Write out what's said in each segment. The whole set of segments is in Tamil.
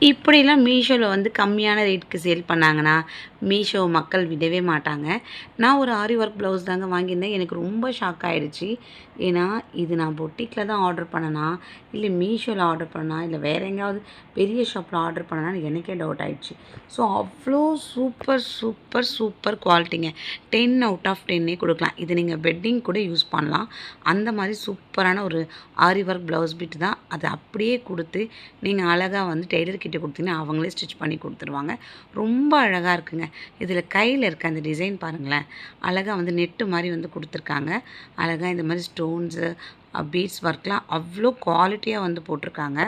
இப்படிலாம் மீஷோவில் வந்து கம்மியான ரேட்டுக்கு சேல் பண்ணாங்கன்னா மீஷோ மக்கள் விடவே மாட்டாங்க. நான் ஒரு ஆரி ஒர்க் ப்ளவுஸ் தாங்க வாங்கியிருந்தேன். எனக்கு ரொம்ப ஷாக் ஆகிடுச்சு. ஏன்னா இது நான் பொட்டிக்கில் தான் ஆர்டர் பண்ணனா இல்லை மீஷோவில் ஆர்டர் பண்ணனா இல்லை வேறு எங்கேயாவது பெரிய ஷாப்பில் ஆர்டர் பண்ணனான்னு எனக்கே டவுட் ஆகிடுச்சு. ஸோ அவ்வளோ சூப்பர் சூப்பர் சூப்பர் குவாலிட்டிங்க. 10 அவுட் ஆஃப் 10 கொடுக்கலாம். இது நீங்கள் வெட்டிங் கூட யூஸ் பண்ணலாம். அந்த மாதிரி சூப்பரான ஒரு ஆரி ஒர்க் ப்ளவுஸ் பிட் தான். அது அப்படியே கொடுத்து நீங்கள் அழகாக வந்து டெய்லர் கிட்ட கொடுத்தீங்கன்னா அவங்களே ஸ்டிச் பண்ணி கொடுத்துருவாங்க. ரொம்ப அழகாக இருக்குங்க. இதில் கையில் இருக்க அந்த டிசைன் பாருங்களேன், அழகாக வந்து நெட்டு மாதிரி வந்து கொடுத்துருக்காங்க. அழகாக இந்த மாதிரி ஸ்டோன்ஸு பீட்ஸ் ஒர்க்லாம் அவ்வளோ குவாலிட்டியாக வந்து போட்டிருக்காங்க.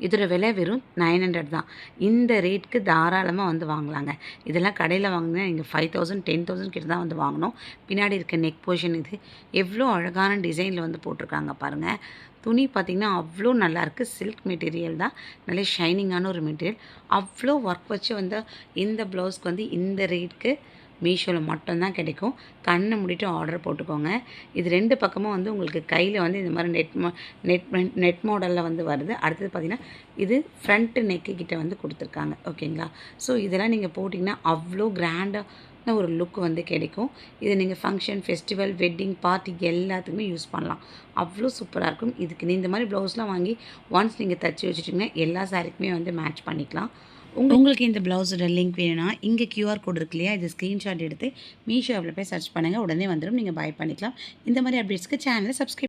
இதோட விலை வெறும் 900 தான். இந்த ரேட்டுக்கு தாராளமாக வந்து வாங்கலாங்க. இதெல்லாம் கடையில் வாங்கினா நீங்கள் 5000 10,000 கிட்ட தான் வந்து வாங்கணும். பின்னாடி இருக்க நெக் போர்ஷன் இது எவ்வளோ அழகான டிசைனில் வந்து போட்டிருக்காங்க பாருங்கள். துணி பார்த்திங்கன்னா அவ்வளோ நல்லாயிருக்கு. சில்க் மெட்டீரியல் தான், நல்ல ஷைனிங்கான ஒரு மெட்டீரியல். அவ்வளோ ஒர்க் வச்சு வந்து இந்த ப்ளவுஸ்க்கு வந்து இந்த ரேட்டுக்கு மீஷோவில் மட்டும்தான் கிடைக்கும். கண்ணை மூடிட்டு ஆர்டர் போட்டுக்கோங்க. இது 2 பக்கமும் வந்து உங்களுக்கு கையில் வந்து இந்த மாதிரி நெட் மாடலில் வந்து வருது. அடுத்தது பார்த்திங்கன்னா இது ஃப்ரண்ட்டு நெக்கு கிட்ட வந்து கொடுத்துருக்காங்க. ஓகேங்களா? ஸோ இதெல்லாம் நீங்கள் போட்டிங்கன்னா அவ்வளோ கிராண்டான ஒரு லுக் வந்து கிடைக்கும். இதை நீங்கள் ஃபங்க்ஷன், ஃபெஸ்டிவல், வெட்டிங், பார்ட்டி எல்லாத்துக்குமே யூஸ் பண்ணலாம். அவ்வளோ சூப்பராக இருக்கும். இதுக்கு இந்த மாதிரி ப்ளவுஸ்லாம் வாங்கி ஒன்ஸ் நீங்கள் தச்சு வச்சுட்டிங்கன்னா எல்லா சாரீக்குமே வந்து மேட்ச் பண்ணிக்கலாம். உங்களுக்கு இந்த ப்ளவுஸோட லிங்க் வேணும்னா இங்கே QR கோட் இருக்கு இல்லையா, இது ஸ்க்ரீன்ஷாட் எடுத்து மீஷோ ஆப்பில் போய் சர்ச் பண்ணுங்கள். உடனே வந்துடும். நீங்கள் பை பண்ணிக்கலாம். இந்த மாதிரி அப்டேட்ஸ்க்கு சேனலை சப்ஸ்கிரைப்